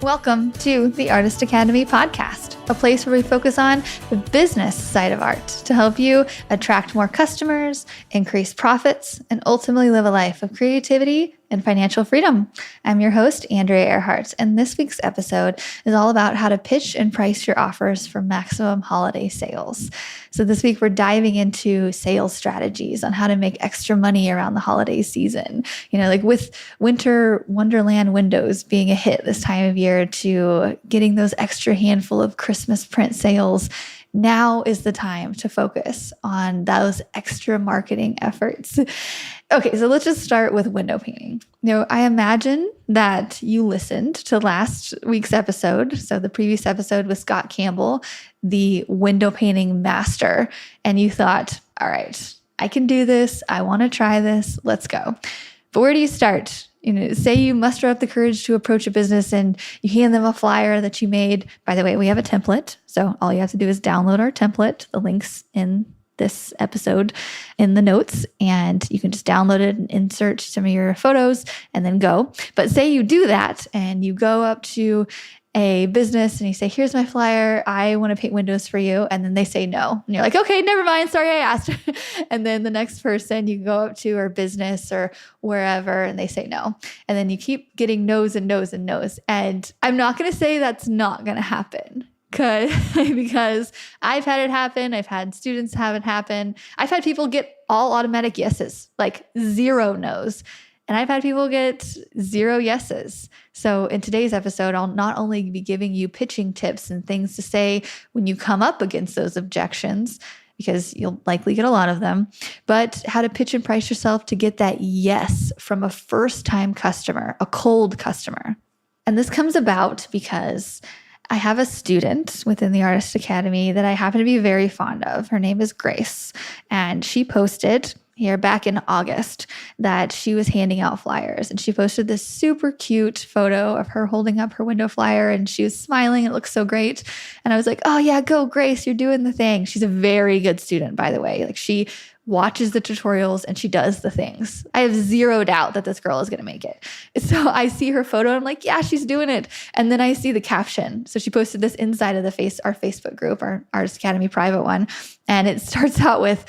Welcome to the Artist Academy podcast, a place where we focus on the business side of art to help you attract more customers, increase profits, and ultimately live a life of creativity and financial freedom. I'm your host, Andrea Earhart, and this week's episode is all about how to pitch and price your offers for maximum holiday sales. So this week, we're diving into sales strategies on how to make extra money around the holiday season. You know, like with winter wonderland windows being a hit this time of year to getting those extra handful of Christmas print sales. Now is the time to focus on those extra marketing efforts. Okay, so let's just start with window painting. You know, I imagine that you listened to last week's episode, so the previous episode with Scot Campbell, the window painting master, and you thought, all right, I can do this. I want to try this. Let's go. But where do you start? You know, say you muster up the courage to approach a business and you hand them a flyer that you made. By the way, we have a template. So all you have to do is download our template. The link's in this episode in the notes, and you can just download it and insert some of your photos and then go. But say you do that and you go up to a business and you say, here's my flyer. I want to paint windows for you. And then they say no. And you're like, okay, never mind. Sorry, I asked. And then the next person you go up to or business or wherever and they say no. And then you keep getting no's and no's and no's. And I'm not going to say that's not going to happen because I've had it happen. I've had students have it happen. I've had people get all automatic yeses, like 0 no's. And I've had people get 0 yeses. So in today's episode, I'll not only be giving you pitching tips and things to say when you come up against those objections, because you'll likely get a lot of them, but how to pitch and price yourself to get that yes from a first-time customer, a cold customer. And this comes about because I have a student within the Artist Academy that I happen to be very fond of. Her name is Grace, and she posted here back in August that she was handing out flyers, and she posted this super cute photo of her holding up her window flyer and she was smiling. It looks so great. And I was like, oh yeah, go Grace, you're doing the thing. She's a very good student, by the way. Like she watches the tutorials and she does the things. I have 0 doubt that this girl is going to make it. So I see her photo and I'm like, yeah, she's doing it. And then I see the caption. So she posted this inside of our Facebook group, our Artist Academy private one. And it starts out with,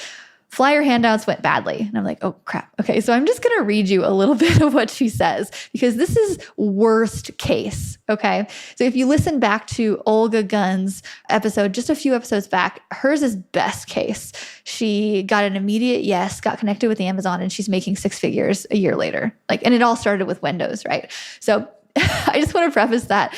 flyer handouts went badly. And I'm like, oh crap. Okay. So I'm just going to read you a little bit of what she says, because this is worst case. Okay. So if you listen back to Olga Gunn's episode, just a few episodes back, hers is best case. She got an immediate yes, got connected with Amazon, and she's making 6 figures a year later. And it all started with windows, right? So I just want to preface that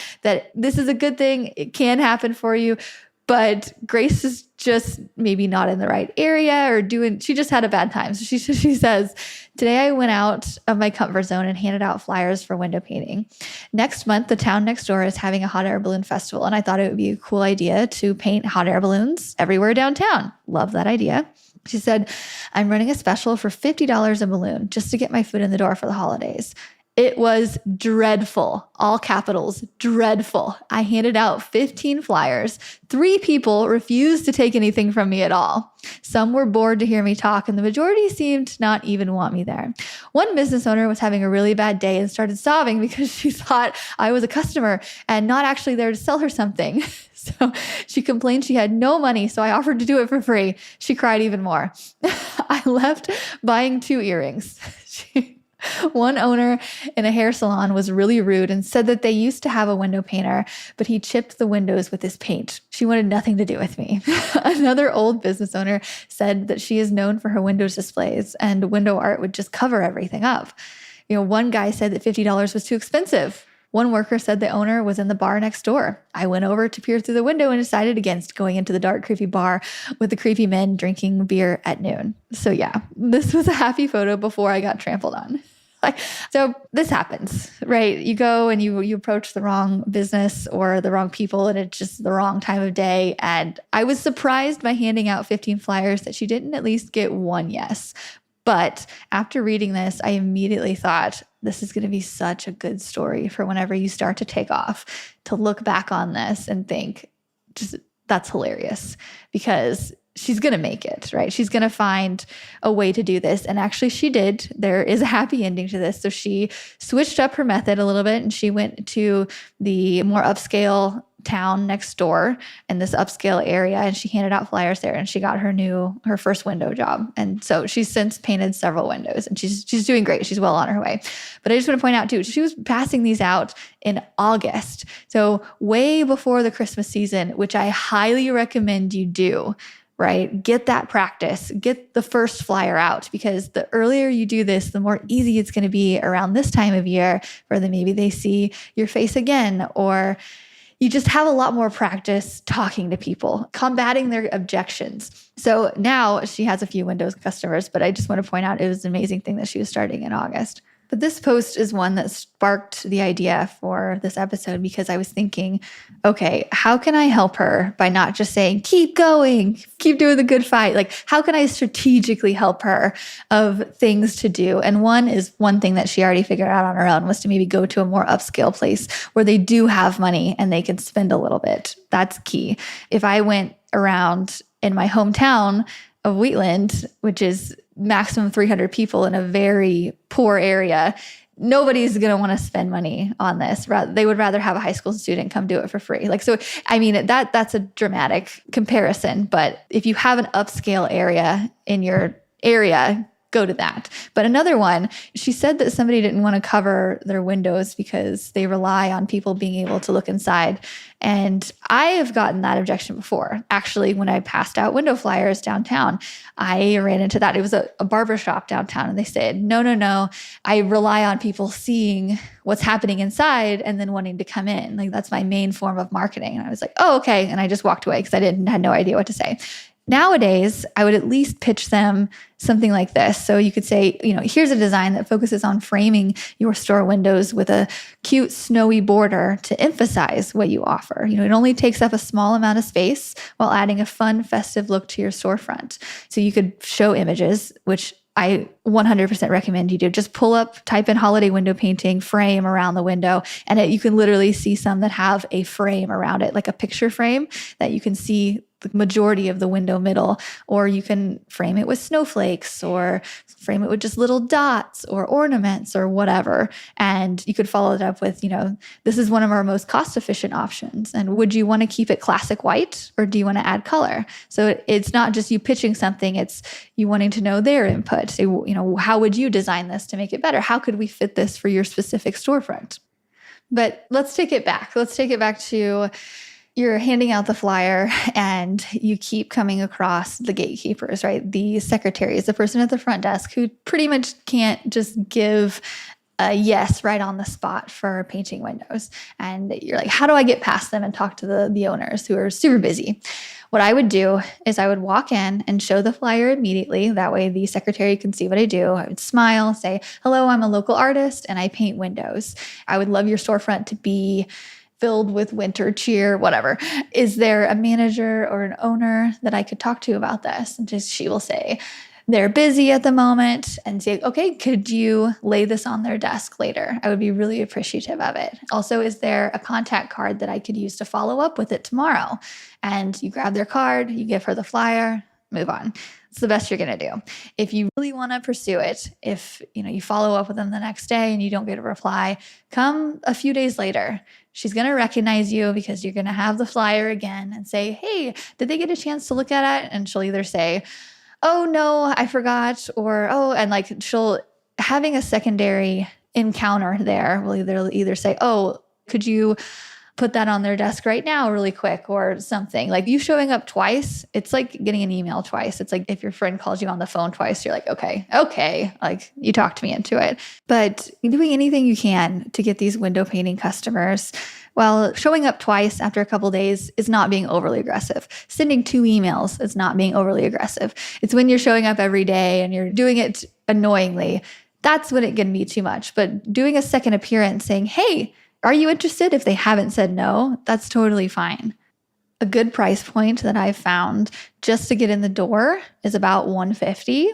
this is a good thing. It can happen for you. But Grace is just maybe not in the right area she just had a bad time. So she says, today I went out of my comfort zone and handed out flyers for window painting. Next month, the town next door is having a hot air balloon festival. And I thought it would be a cool idea to paint hot air balloons everywhere downtown. Love that idea. She said, I'm running a special for $50 a balloon just to get my foot in the door for the holidays. It was dreadful, all capitals, dreadful. I handed out 15 flyers. 3 people refused to take anything from me at all. Some were bored to hear me talk, and the majority seemed to not even want me there. One business owner was having a really bad day and started sobbing because she thought I was a customer and not actually there to sell her something. So she complained she had no money, so I offered to do it for free. She cried even more. I left buying 2 earrings. One owner in a hair salon was really rude and said that they used to have a window painter, but he chipped the windows with his paint. She wanted nothing to do with me. Another old business owner said that she is known for her windows displays and window art would just cover everything up. You know, one guy said that $50 was too expensive. One worker said the owner was in the bar next door. I went over to peer through the window and decided against going into the dark, creepy bar with the creepy men drinking beer at noon. So yeah, this was a happy photo before I got trampled on. So this happens, right? You go and you approach the wrong business or the wrong people, and it's just the wrong time of day. And I was surprised by handing out 15 flyers that she didn't at least get 1 yes. But after reading this, I immediately thought, this is going to be such a good story for whenever you start to take off, to look back on this and think, just that's hilarious, because she's going to make it, right? She's going to find a way to do this. And actually she did. There is a happy ending to this. So she switched up her method a little bit and she went to the more upscale town next door in this upscale area, and she handed out flyers there, and she got her first window job. And so she's since painted several windows, and she's doing great. She's well on her way. But I just want to point out too, she was passing these out in August. So way before the Christmas season, which I highly recommend you do. Right? Get that practice, get the first flyer out, because the earlier you do this, the more easy it's going to be around this time of year for them. Maybe they see your face again, or you just have a lot more practice talking to people, combating their objections. So now she has a few Windows customers, but I just want to point out it was an amazing thing that she was starting in August. But this post is one that sparked the idea for this episode, because I was thinking, okay, how can I help her by not just saying, keep going, keep doing the good fight? Like, how can I strategically help her of things to do? And one thing that she already figured out on her own was to maybe go to a more upscale place where they do have money and they can spend a little bit. That's key. If I went around in my hometown of Wheatland, which is maximum 300 people in a very poor area, nobody's going to want to spend money on this. They would rather have a high school student come do it for free. So, I mean, that's a dramatic comparison. But if you have an upscale area in your area, go to that. But another one, she said that somebody didn't want to cover their windows because they rely on people being able to look inside. And I have gotten that objection before. Actually, when I passed out window flyers downtown, I ran into that. It was a barbershop downtown, and they said, no, I rely on people seeing what's happening inside and then wanting to come in. Like, that's my main form of marketing. And I was like, oh, okay. And I just walked away because I had no idea what to say. Nowadays, I would at least pitch them something like this. So you could say, here's a design that focuses on framing your store windows with a cute snowy border to emphasize what you offer. It only takes up a small amount of space while adding a fun, festive look to your storefront. So you could show images, which I 100% recommend you do. Just type in holiday window painting, frame around the window, and you can literally see some that have a frame around it, like a picture frame that you can see the majority of the window middle, or you can frame it with snowflakes or frame it with just little dots or ornaments or whatever. And you could follow it up with, this is one of our most cost-efficient options. And would you want to keep it classic white, or do you want to add color? So it's not just you pitching something, it's you wanting to know their input. So, how would you design this to make it better? How could we fit this for your specific storefront? But let's take it back. Let's take it back to you're handing out the flyer and you keep coming across the gatekeepers, right? The secretaries, the person at the front desk who pretty much can't just give a yes right on the spot for painting windows. And you're like, how do I get past them and talk to the owners who are super busy? What I would do is I would walk in and show the flyer immediately. That way the secretary can see what I do. I would smile, say, hello, I'm a local artist and I paint windows. I would love your storefront to be filled with winter cheer, whatever. Is there a manager or an owner that I could talk to about this? And she will say, they're busy at the moment, and say, okay, could you lay this on their desk later? I would be really appreciative of it. Also, is there a contact card that I could use to follow up with it tomorrow? And you grab their card, you give her the flyer, move on. It's the best you're going to do. If you really want to pursue it, if you follow up with them the next day and you don't get a reply, come a few days later. She's going to recognize you because you're going to have the flyer again and say, hey, did they get a chance to look at it? And she'll either say, oh, no, I forgot, or, oh, and having a secondary encounter there will either say, oh, could you put that on their desk right now really quick or something. Like you showing up twice, it's like getting an email twice. It's like if your friend calls you on the phone twice, you're like, okay, like you talked me into it. But doing anything you can to get these window painting customers, well, showing up twice after a couple days is not being overly aggressive. Sending 2 emails is not being overly aggressive. It's when you're showing up every day and you're doing it annoyingly. That's when it can be too much. But doing a second appearance saying, hey, are you interested? If they haven't said no, that's totally fine. A good price point that I've found just to get in the door is about $150,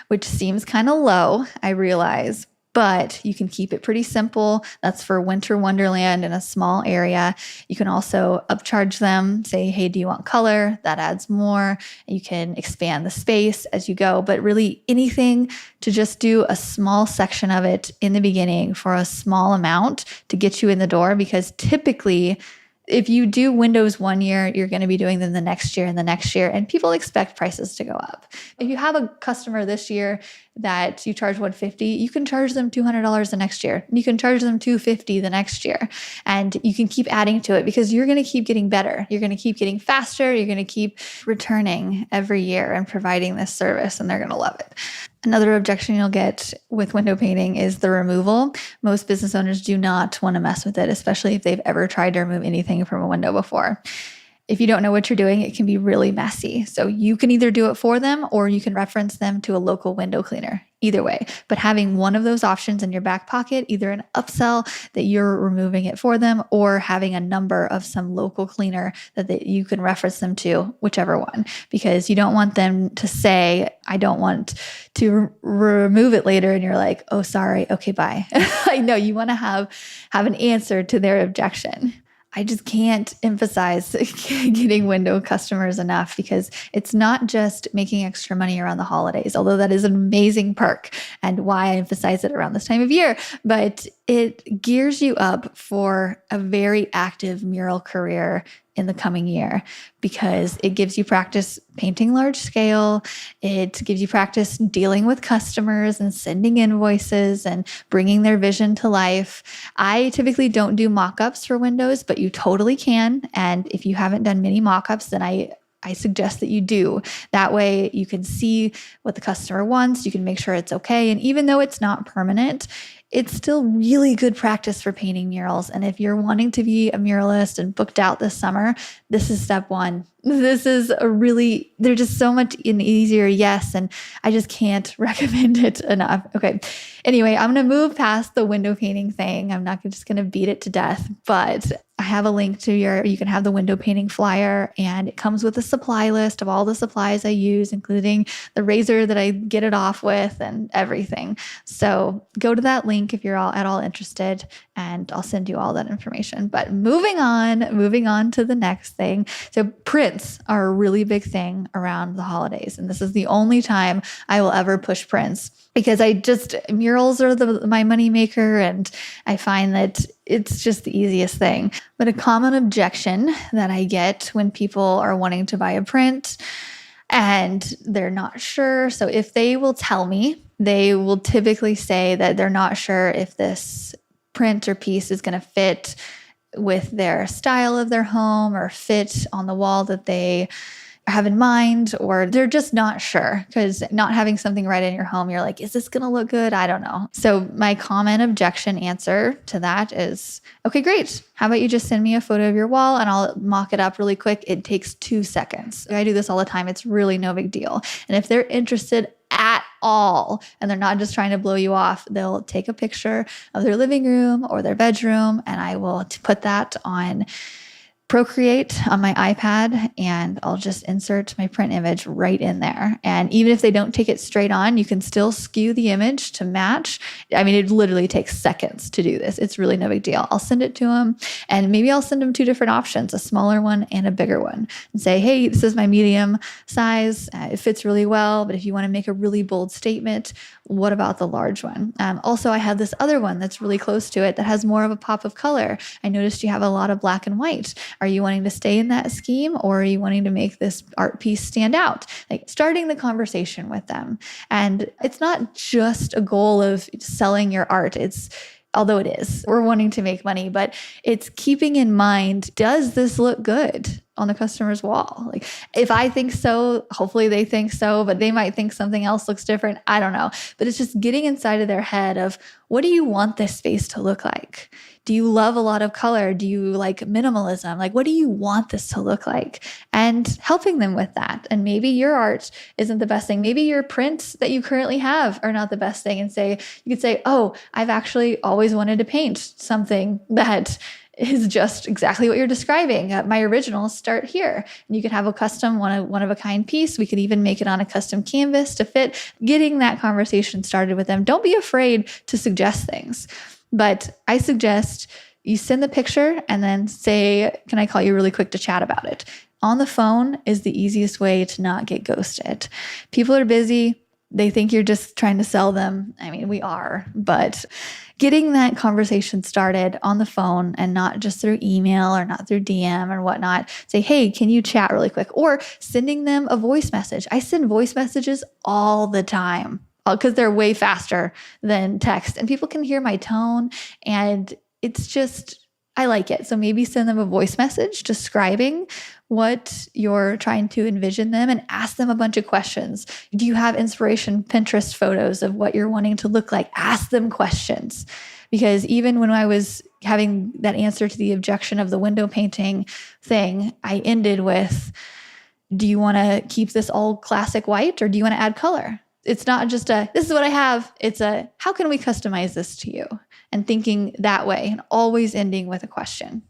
which seems kind of low, I realize. but you can keep it pretty simple. That's for winter wonderland in a small area. You can also upcharge them, say, hey, do you want color? That adds more. You can expand the space as you go, but really anything to just do a small section of it in the beginning for a small amount to get you in the door, because typically if you do windows one year, you're going to be doing them the next year and the next year, and people expect prices to go up. If you have a customer this year that you charge $150, you can charge them $200 the next year. You can charge them $250 the next year, and you can keep adding to it because you're going to keep getting better. You're going to keep getting faster. You're going to keep returning every year and providing this service, and they're going to love it. Another objection you'll get with window painting is the removal. Most business owners do not want to mess with it, especially if they've ever tried to remove anything from a window before. If you don't know what you're doing, it can be really messy. So you can either do it for them or you can reference them to a local window cleaner. Either way, but having one of those options in your back pocket, either an upsell that you're removing it for them or having a number of some local cleaner that you can reference them to, whichever one, because you don't want them to say, I don't want to remove it later. And you're like, oh, sorry. Okay, bye. I know you want to have an answer to their objection. I just can't emphasize getting window customers enough, because it's not just making extra money around the holidays, although that is an amazing perk and why I emphasize it around this time of year, but it gears you up for a very active mural career in the coming year, because it gives you practice painting large scale. It gives you practice dealing with customers and sending invoices and bringing their vision to life. I typically don't do mock-ups for windows, but you totally can. And if you haven't done many mock-ups, then I suggest that you do. That way you can see what the customer wants. You can make sure it's okay. And even though it's not permanent, it's still really good practice for painting murals. And if you're wanting to be a muralist and booked out this summer, this is step one. This is they're just so much an easier yes. And I just can't recommend it enough. Okay. Anyway, I'm going to move past the window painting thing. I'm not just going to beat it to death, but I have a link to you can have the window painting flyer, and it comes with a supply list of all the supplies I use, including the razor that I get it off with and everything. So go to that link if you're at all interested, and I'll send you all that information. But moving on to the next thing. So prints are a really big thing around the holidays. And this is the only time I will ever push prints, because murals are my money maker, and I find that it's just the easiest thing. But a common objection that I get when people are wanting to buy a print and they're not sure. So if they will tell me, they will typically say that they're not sure if this print or piece is going to fit with their style of their home or fit on the wall that they have in mind, or they're just not sure, because not having something right in your home, you're like, is this going to look good? I don't know. So my common objection answer to that is, okay, great. How about you just send me a photo of your wall and I'll mock it up really quick. It takes 2 seconds. I do this all the time. It's really no big deal. And if they're interested at all, and they're not just trying to blow you off, they'll take a picture of their living room or their bedroom, and I will put that on Procreate on my iPad, and I'll just insert my print image right in there. And even if they don't take it straight on, you can still skew the image to match. I mean, it literally takes seconds to do this. It's really no big deal. I'll send it to them, and maybe I'll send them 2 different options, a smaller one and a bigger one, and say, hey, this is my medium size. It fits really well, but if you want to make a really bold statement, what about the large one? Also, I have this other one that's really close to it that has more of a pop of color. I noticed you have a lot of black and white. Are you wanting to stay in that scheme, or are you wanting to make this art piece stand out? Like starting the conversation with them. And it's not just a goal of selling your art. Although it is, we're wanting to make money, but it's keeping in mind, does this look good on the customer's wall? Like if I think so, hopefully they think so, but they might think something else looks different. I don't know. But it's just getting inside of their head of, what do you want this space to look like? Do you love a lot of color? Do you like minimalism? Like, what do you want this to look like? And helping them with that. And maybe your art isn't the best thing. Maybe your prints that you currently have are not the best thing. And you could say, oh, I've actually always wanted to paint something that is just exactly what you're describing. My originals start here. And you could have a custom one of a kind piece. We could even make it on a custom canvas to fit, getting that conversation started with them. Don't be afraid to suggest things. But I suggest you send the picture and then say, can I call you really quick to chat about it? On the phone is the easiest way to not get ghosted. People are busy. They think you're just trying to sell them. I mean, we are, but getting that conversation started on the phone and not just through email or not through DM or whatnot. Say, hey, can you chat really quick? Or sending them a voice message. I send voice messages all the time because they're way faster than text and people can hear my tone and it's just, I like it. So maybe send them a voice message describing what you're trying to envision them and ask them a bunch of questions. Do you have inspiration Pinterest photos of what you're wanting to look like? Ask them questions. Because even when I was having that answer to the objection of the window painting thing, I ended with, do you want to keep this all classic white or do you want to add color? It's not just this is what I have. It's how can we customize this to you? And thinking that way and always ending with a question.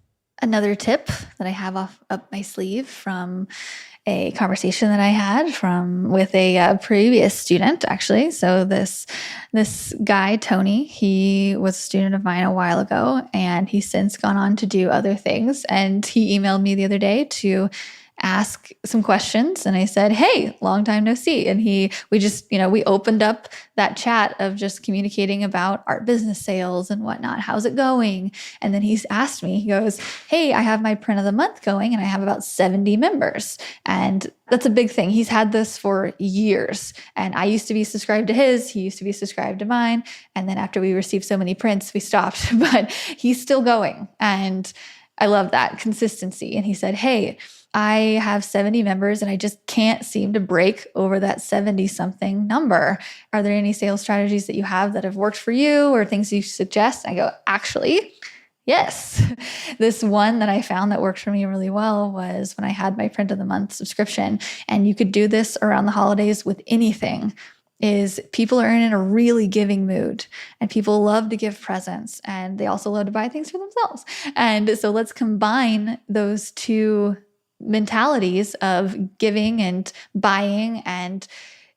Another tip that I have up my sleeve from a conversation that I had with a previous student, actually. So this guy, Tony, he was a student of mine a while ago, and he's since gone on to do other things. And he emailed me the other day to ask some questions. And I said, hey, long time no see. And we opened up that chat of just communicating about art business sales and whatnot. How's it going? And then he's asked me, he goes, hey, I have my print of the month going and I have about 70 members. And that's a big thing. He's had this for years. And I used to be subscribed to his, he used to be subscribed to mine. And then after we received so many prints, we stopped, but he's still going. And I love that consistency. And he said, hey, I have 70 members and I just can't seem to break over that 70 something number. Are there any sales strategies that you have that have worked for you or things you suggest? I go, actually, yes. This one that I found that worked for me really well was when I had my print of the month subscription, and you could do this around the holidays with anything. Is people are in a really giving mood and people love to give presents and they also love to buy things for themselves. And so let's combine those two mentalities of giving and buying. And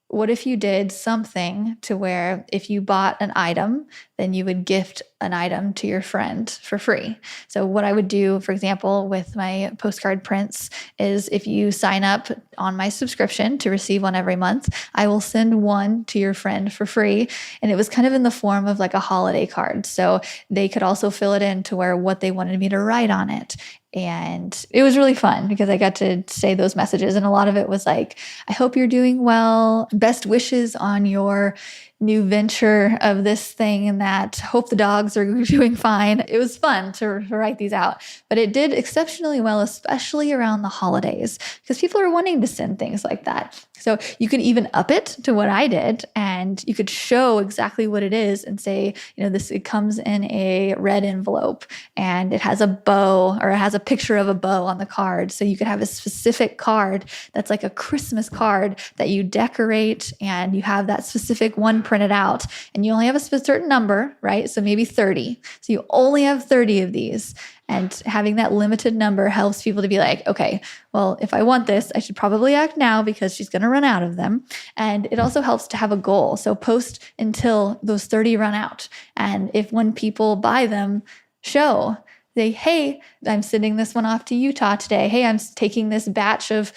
what if you did something to where if you bought an item, then you would gift an item to your friend for free? So what I would do, for example, with my postcard prints is if you sign up on my subscription to receive one every month, I will send one to your friend for free. And it was kind of in the form of like a holiday card. So they could also fill it in to where what they wanted me to write on it. And it was really fun because I got to say those messages. And a lot of it was like, I hope you're doing well. Best wishes on your new venture of this thing and that. Hope the dogs are doing fine. It was fun to write these out. But it did exceptionally well, especially around the holidays, because people are wanting to send things like that. So you could even up it to what I did, and you could show exactly what it is and say, it comes in a red envelope and it has a bow, or it has a picture of a bow on the card. So you could have a specific card that's like a Christmas card that you decorate, and you have that specific one printed out, and you only have a certain number, right? So maybe 30. So you only have 30 of these. And having that limited number helps people to be like, okay, well, if I want this, I should probably act now because she's going to run out of them. And it also helps to have a goal. So post until those 30 run out. And when people buy them, show. Say, hey, I'm sending this one off to Utah today. Hey, I'm taking this batch of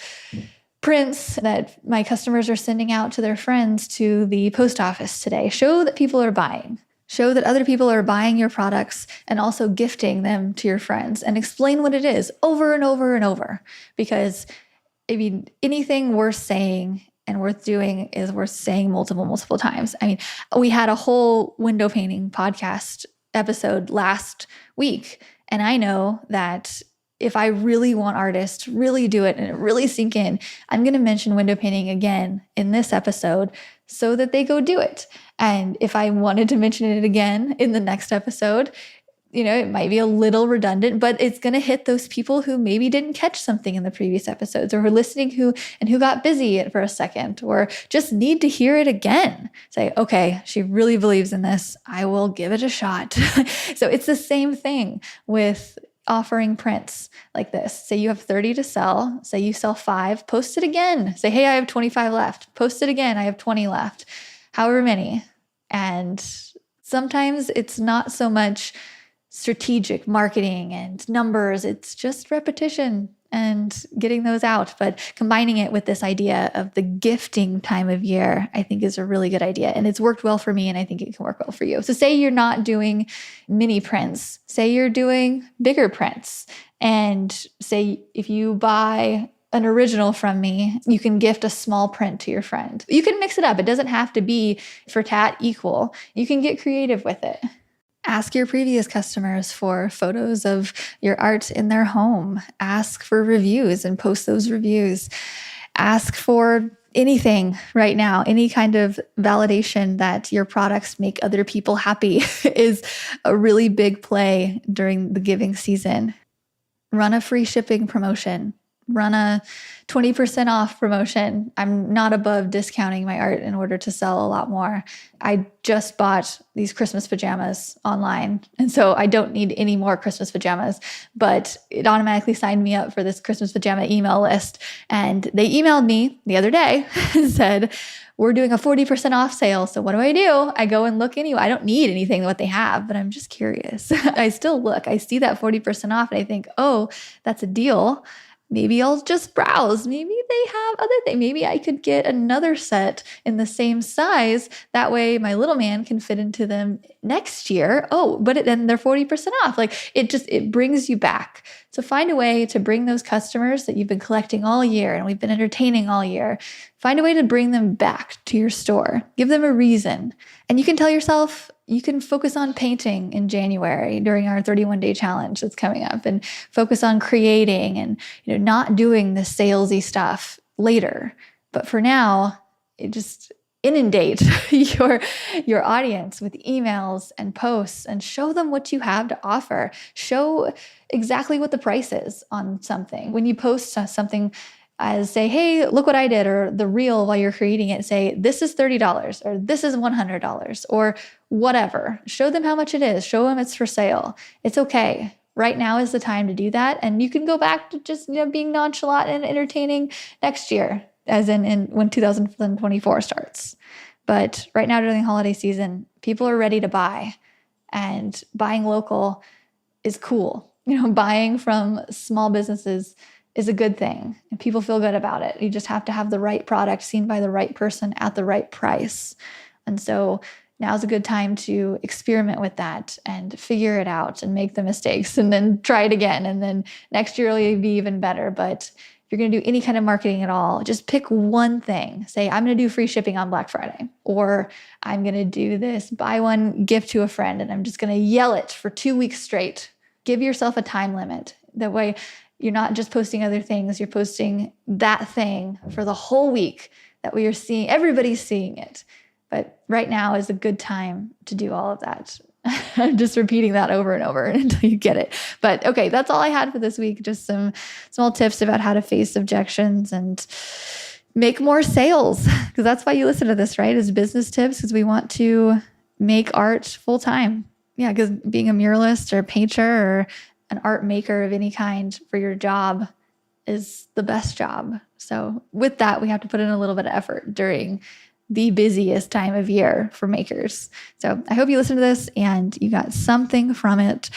prints that my customers are sending out to their friends to the post office today. Show that people are buying. Show that other people are buying your products and also gifting them to your friends, and explain what it is over and over and over. Because anything worth saying and worth doing is worth saying multiple times. We had a whole window painting podcast episode last week, and I know that if I really want artists to really do it and it really sink in, I'm going to mention window painting again in this episode so that they go do it. And if I wanted to mention it again in the next episode, it might be a little redundant, but it's going to hit those people who maybe didn't catch something in the previous episodes, or who are listening who got busy for a second, or just need to hear it again. Say, okay, she really believes in this. I will give it a shot. So it's the same thing with offering prints like this. Say you have 30 to sell. Say you sell 5, post it again. Say, hey, I have 25 left. Post it again. I have 20 left. However many. And sometimes it's not so much strategic marketing and numbers. It's just repetition and getting those out. But combining it with this idea of the gifting time of year, I think is a really good idea. And it's worked well for me, and I think it can work well for you. So say you're not doing mini prints. Say you're doing bigger prints. And say if you buy an original from me, you can gift a small print to your friend. You can mix it up. It doesn't have to be for tat equal. You can get creative with it. Ask your previous customers for photos of your art in their home. Ask for reviews and post those reviews. Ask for anything right now, any kind of validation that your products make other people happy is a really big play during the giving season. Run a free shipping promotion. Run a 20% off promotion. I'm not above discounting my art in order to sell a lot more. I just bought these Christmas pajamas online, and so I don't need any more Christmas pajamas, but it automatically signed me up for this Christmas pajama email list. And they emailed me the other day and said, we're doing a 40% off sale. So what do? I go and look anyway. I don't need anything what they have, but I'm just curious. I still look. I see that 40% off and I think, oh, that's a deal. Maybe I'll just browse. Maybe they have other things. Maybe I could get another set in the same size. That way my little man can fit into them next year. Oh, but then they're 40% off. Like it brings you back. So find a way to bring those customers that you've been collecting all year and we've been entertaining all year. Find a way to bring them back to your store. Give them a reason. And you can tell yourself, you can focus on painting in January during our 31-day challenge that's coming up, and focus on creating and not doing the salesy stuff later. But for now, just inundate your audience with emails and posts and show them what you have to offer. Show exactly what the price is on something. When you post something, as say, hey, look what I did, or the reel while you're creating it, say, this is $30 or this is $100 or whatever. Show them how much it is. Show them it's for sale. It's okay. Right now is the time to do that. And you can go back to just being nonchalant and entertaining next year, as in when 2024 starts. But right now during the holiday season, people are ready to buy, and buying local is cool. Buying from small businesses is a good thing, and people feel good about it. You just have to have the right product seen by the right person at the right price. And so now's a good time to experiment with that and figure it out and make the mistakes and then try it again. And then next year will be even better. But if you're going to do any kind of marketing at all, just pick one thing. Say, I'm going to do free shipping on Black Friday, or I'm going to do this buy one, gift to a friend, and I'm just going to yell it for 2 weeks straight. Give yourself a time limit. That way, you're not just posting other things, you're posting that thing for the whole week. That way you're seeing, everybody's seeing it. But right now is a good time to do all of that. I'm just repeating that over and over until you get it. But okay, that's all I had for this week. Just some small tips about how to face objections and make more sales. Because that's why you listen to this, right? Is business tips, because we want to make art full time. Yeah, because being a muralist or a painter or an art maker of any kind for your job is the best job. So with that, we have to put in a little bit of effort during the busiest time of year for makers. So I hope you listened to this and you got something from it.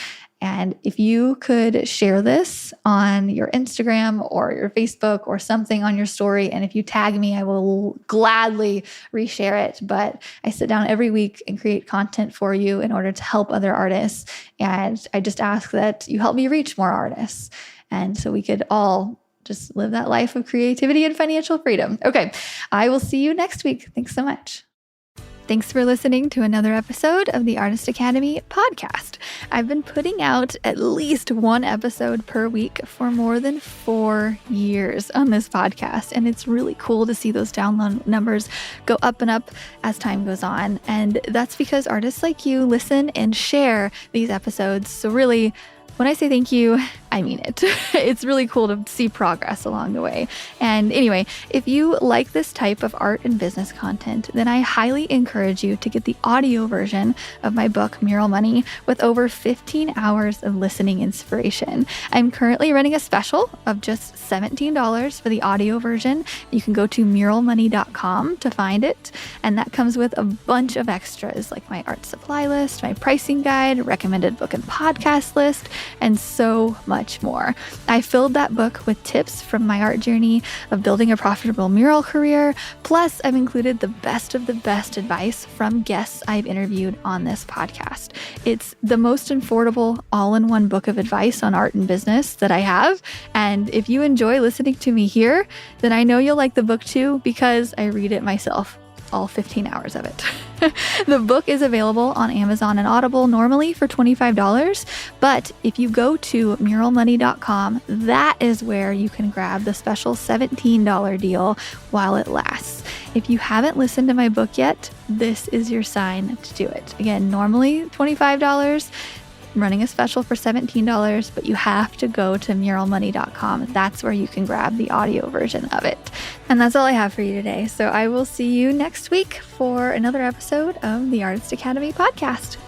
And if you could share this on your Instagram or your Facebook or something on your story, and if you tag me, I will gladly reshare it. But I sit down every week and create content for you in order to help other artists. And I just ask that you help me reach more artists. And so we could all just live that life of creativity and financial freedom. Okay, I will see you next week. Thanks so much. Thanks for listening to another episode of the Artist Academy podcast. I've been putting out at least one episode per week for more than 4 years on this podcast, and it's really cool to see those download numbers go up and up as time goes on. And that's because artists like you listen and share these episodes. So really, When I say thank you, I mean it. It's really cool to see progress along the way. And anyway, if you like this type of art and business content, then I highly encourage you to get the audio version of my book, Mural Money, with over 15 hours of listening inspiration. I'm currently running a special of just $17 for the audio version. You can go to muralmoney.com to find it. And that comes with a bunch of extras like my art supply list, my pricing guide, recommended book and podcast list, and so much more. I filled that book with tips from my art journey of building a profitable mural career. Plus, I've included the best of the best advice from guests I've interviewed on this podcast. It's the most affordable all-in-one book of advice on art and business that I have. And if you enjoy listening to me here, then I know you'll like the book too, because I read it myself. All 15 hours of it. The book is available on Amazon and Audible normally for $25, but if you go to muralmoney.com, that is where you can grab the special $17 deal while it lasts. If you haven't listened to my book yet, this is your sign to do it. Again, normally $25. I'm running a special for $17, but you have to go to muralmoney.com. That's where you can grab the audio version of it. And that's all I have for you today. So I will see you next week for another episode of the Artist Academy podcast.